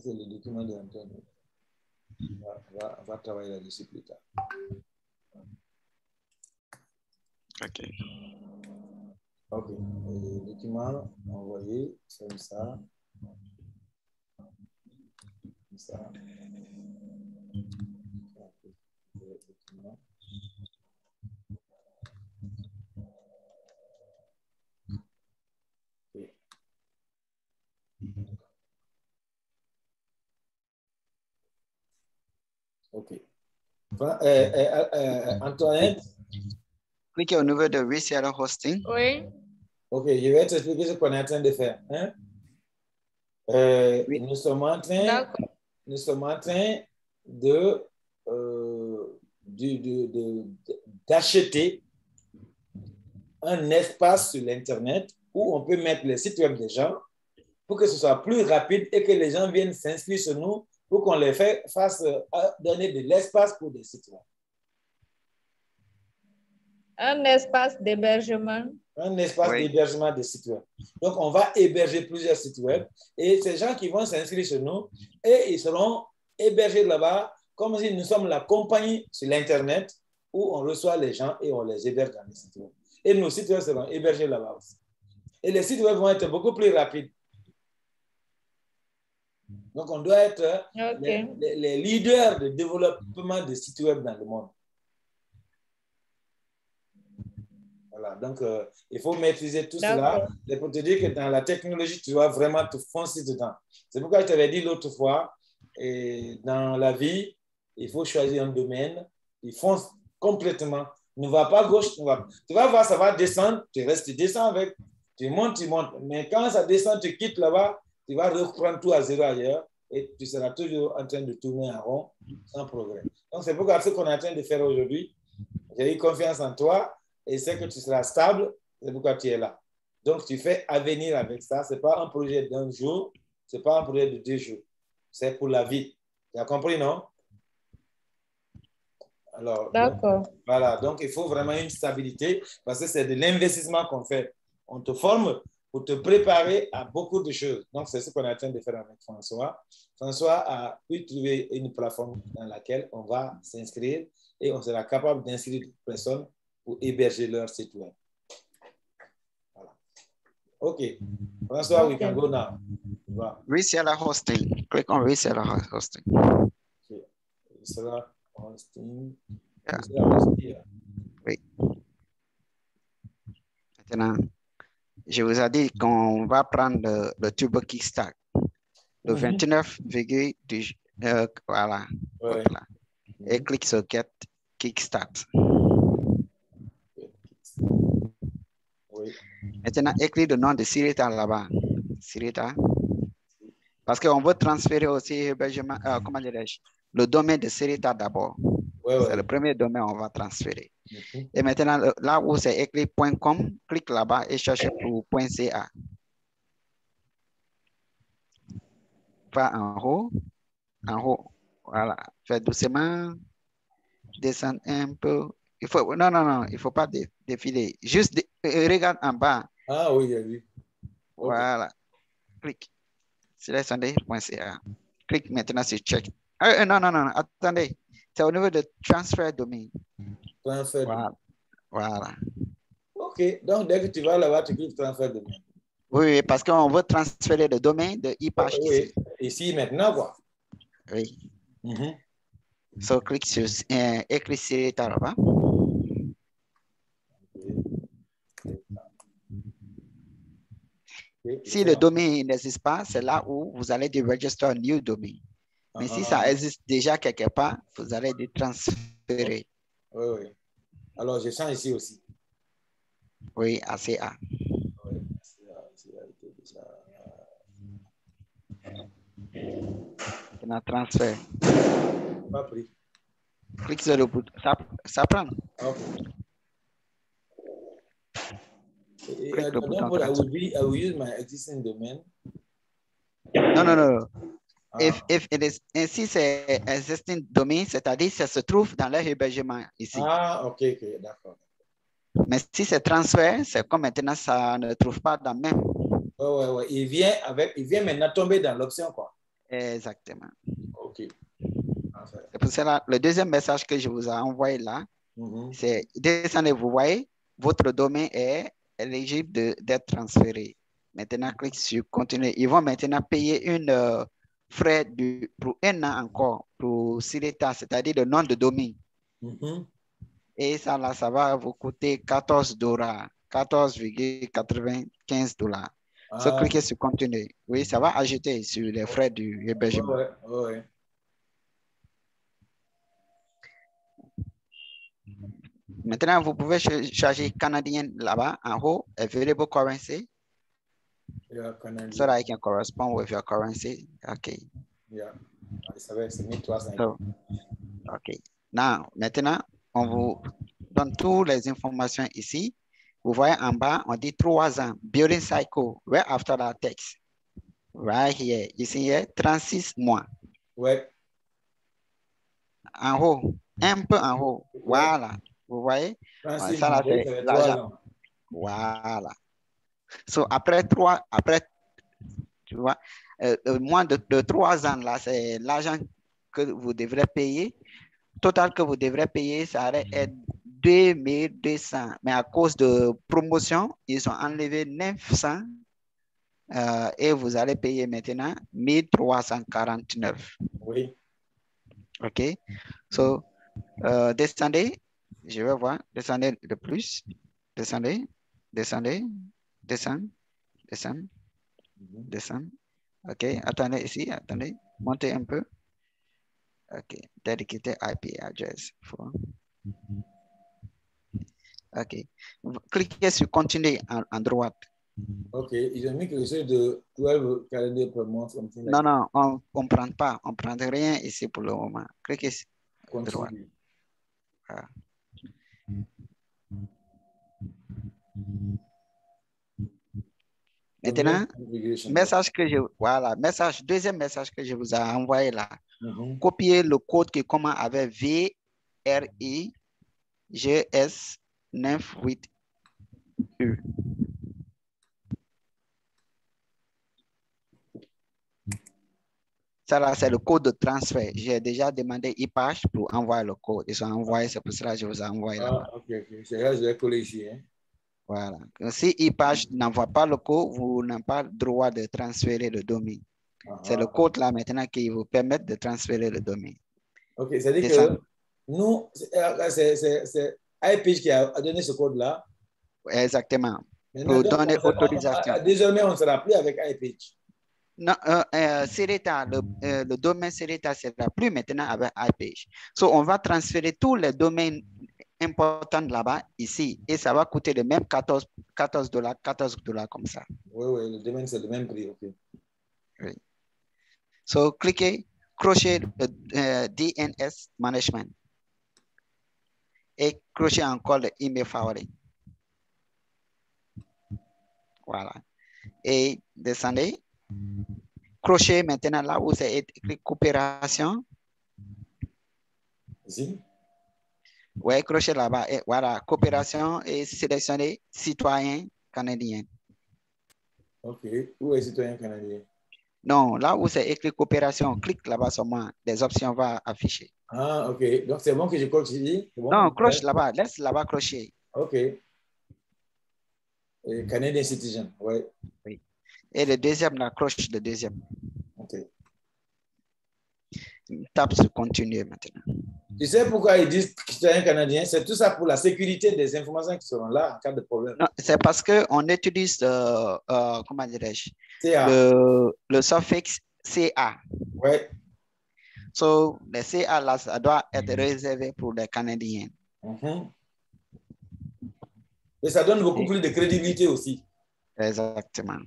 C'est le document de Antoine. On va travailler là-dessus plus tard. OK. OK. Le document envoyé, comme ça. Comme ça. Le document. OK. Antoinette? Cliquez au niveau de Reseller Hosting. Oui. OK, je vais t'expliquer ce qu'on est en train de faire. Hein? Oui. Nous sommes en train de, d'acheter un espace sur l'Internet où on peut mettre les sites web des gens pour que ce soit plus rapide et que les gens viennent s'inscrire sur nous pour qu'on les fasse donner de l'espace pour des sites web. Un espace d'hébergement. Un espace Oui. d'hébergement de sites web. Donc, on va héberger plusieurs sites web et ces gens qui vont s'inscrire chez nous et ils seront hébergés là-bas comme si nous sommes la compagnie sur l'Internet où on reçoit les gens et on les héberge dans les sites web. Et nos sites web seront hébergés là-bas aussi. Et les sites web vont être beaucoup plus rapides. Donc, on doit être les leaders de développement de sites web dans le monde. Voilà, donc il faut maîtriser tout cela. C'est pour te dire que dans la technologie, tu dois vraiment te foncer dedans. C'est pourquoi je t'avais dit l'autre fois, et dans la vie, il faut choisir un domaine, il fonce complètement. Ne va pas à gauche, tu vas voir, ça va descendre, tu restes, tu descends avec, tu montes. Mais quand ça descend, tu quittes là-bas, tu vas reprendre tout à zéro ailleurs et tu seras toujours en train de tourner en rond sans progrès. Donc c'est pourquoi ce qu'on est en train de faire aujourd'hui, j'ai eu confiance en toi. Et c'est que tu seras stable, c'est pourquoi tu es là. Donc, tu fais avenir avec ça. Ce n'est pas un projet d'un jour, ce n'est pas un projet de 2 jours. C'est pour la vie. Tu as compris, non? Alors, d'accord. Voilà, donc il faut vraiment une stabilité parce que c'est de l'investissement qu'on fait. On te forme pour te préparer à beaucoup de choses. Donc, c'est ce qu'on est en train de faire avec François. François a pu trouver une plateforme dans laquelle on va s'inscrire et on sera capable d'inscrire des personnes pour héberger leur site web. Voilà. OK. François, we can go now. Voilà. Reseller Hosting. Click on Reseller Hosting. Okay. Reseller Hosting. Yeah. Reseller Hosting. Oui. Maintenant, je vous ai dit qu'on va prendre le Turbo Kickstart. Le 29,2. Voilà. Ouais. Voilà. Et clique sur Get Kickstart. Oui. Maintenant, écris le nom de Sirita là-bas. Sirita. Parce qu'on veut transférer aussi hébergement, comment dirais-je, le domaine de Sirita d'abord. C'est le premier domaine qu'on va transférer. Et maintenant, là où c'est écrit .com, clique là-bas et cherche pour .ca. Va en haut. Voilà. Fais doucement. Descendre un peu. Il faut, non, il ne faut pas défiler. Juste regarde en bas. Ah oui, j'ai vu. Voilà. Clique. Sélectionnez.ca. Clique maintenant sur check. Non, attendez. C'est au niveau de transfert domaine. Transfert domaine. Voilà. OK. Donc, dès que tu vas là-bas, tu cliques transfert domaine. Oui, parce qu'on veut transférer le domaine de ePage ici. Ici, maintenant, quoi. Oui. So, clique sur écrit Sirita là-bas. Si le domaine n'existe pas, c'est là où vous allez dire register a new domain. Mais si ça existe déjà quelque part, vous allez dire transférer. Oui. Alors, je sens ici aussi. Oui, ACA. Oui, ACA était déjà... On a transfert. Pas pris. Clique sur le bouton. Ça prend. OK. Clique le bouton. I will use my existing domain. Non. If it is, si c'est existing domain, c'est-à-dire que ça se trouve dans l'hébergement ici. Ah, OK, d'accord. Mais si c'est transfert, c'est comme maintenant, ça ne trouve pas dans même. Oui. Il vient maintenant tomber dans l'option, quoi. Exactement. OK. C'est pour cela, le deuxième message que je vous ai envoyé là, c'est descendez, vous voyez, votre domaine est éligible d'être transféré. Maintenant, clique sur continuer. Ils vont maintenant payer une frais pour 1 an encore pour Sireta, c'est-à-dire le nom de domaine. Et ça, là, ça va vous coûter $14, 14,95 $. So, cliquez sur continuer. Oui, ça va ajouter sur les frais du hébergement. Ouais. Maintenant, vous pouvez charger canadien là-bas en haut, available currency. Yeah, Canadian. So that I can correspond with your currency. Okay. Yeah. C'est 1300. So, okay. Maintenant, on vous donne toutes les informations ici. Vous voyez en bas, on dit 3 ans. Building cycle, right after that text. Right here. Ici, 36 mois. Ouais. En haut, un peu en haut. Ouais. Voilà. Vous voyez? Ça, là, c'est l'argent. Voilà. So, après, tu vois, moins de 3 ans, là, c'est l'argent que vous devrez payer. Total que vous devrez payer, ça va être 2200. Mais à cause de promotion, ils ont enlevé 900 et vous allez payer maintenant 1349. Oui. OK. So, descendez. Je vais voir. Descendez de plus. Descendez. Descends. OK. Attendez ici. Attendez. Montez un peu. OK. Dedicated IP address. OK. Cliquez sur continuer en droite. OK. Ils ont mis quelque chose de 12 calendar per month. Non, on ne prend pas. On ne prend rien ici pour le moment. Cliquez sur droite. Ah. Maintenant, deuxième message que je vous ai envoyé là. Copiez le code qui commence avec VRIGS98U. Ça là, c'est le code de transfert. J'ai déjà demandé ePage pour envoyer le code. Ils ont envoyé, c'est pour cela que je vous ai envoyé là. OK. C'est là, je vais coller ici. Hein? Voilà. Si ePage n'envoie pas le code, vous n'avez pas le droit de transférer le domaine. C'est le code là maintenant qui vous permet de transférer le domaine. OK, c'est-à-dire que nous, c'est iPage qui a donné ce code-là. Exactement. Pour donner autorisation. Désormais, on ne sera plus avec iPage. Non, Sireta, le domaine Sireta ne sera plus maintenant avec iPage. So, on va transférer tous les domaines importants là-bas, ici, et ça va coûter le même $14 comme ça. Oui, le domaine, c'est le même prix, OK. Oui. So, cliquez, crochet DNS Management et crochet encore le email forwarding. Voilà. Et descendez. Crochet maintenant là où c'est écrit coopération. Ici? Oui, crochet là-bas. Et voilà, coopération et sélectionner citoyen canadien. OK. Où est citoyen canadien? Non, là où c'est écrit coopération, clique là-bas seulement. Les options vont afficher. Ah, OK. Donc, c'est bon que je coche ici? Bon, non, croche là-bas. Laisse là-bas crochet. OK. Et Canadian citizen, oui. Oui. Et le deuxième, la croche le deuxième. OK. Tape sur continuer maintenant. Tu sais pourquoi ils disent citoyen canadien? C'est tout ça pour la sécurité des informations qui seront là en cas de problème. Non, c'est parce qu'on utilise, comment dirais-je, le suffix CA. Oui. So, le CA, là, ça doit être réservé pour les Canadiens. Et ça donne beaucoup plus de crédibilité aussi. Exactement.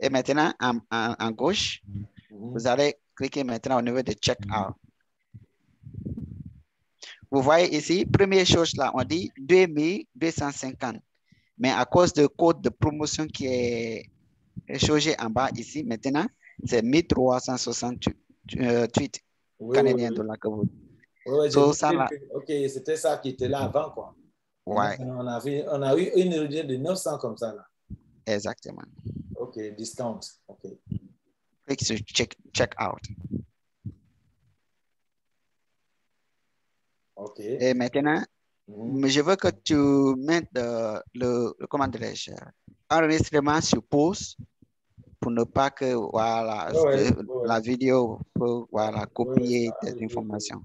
Et maintenant, en gauche, vous allez cliquer maintenant au niveau de Check-out. Vous voyez ici, première chose là, on dit 2250. Mais à cause du code de promotion qui est changé en bas ici, maintenant, c'est 1368 Canadiens dollars que vous. Oui, so, OK, c'était ça qui était là avant, quoi. Ouais. On a eu une réduction de 900 comme ça, là. Exactement. OK, discount. OK. Clique sur check out. OK. Et maintenant, je veux que tu mettes le comment dirais-je, enregistrement sur pause pour ne pas que voilà, la vidéo peut voilà, copier des informations.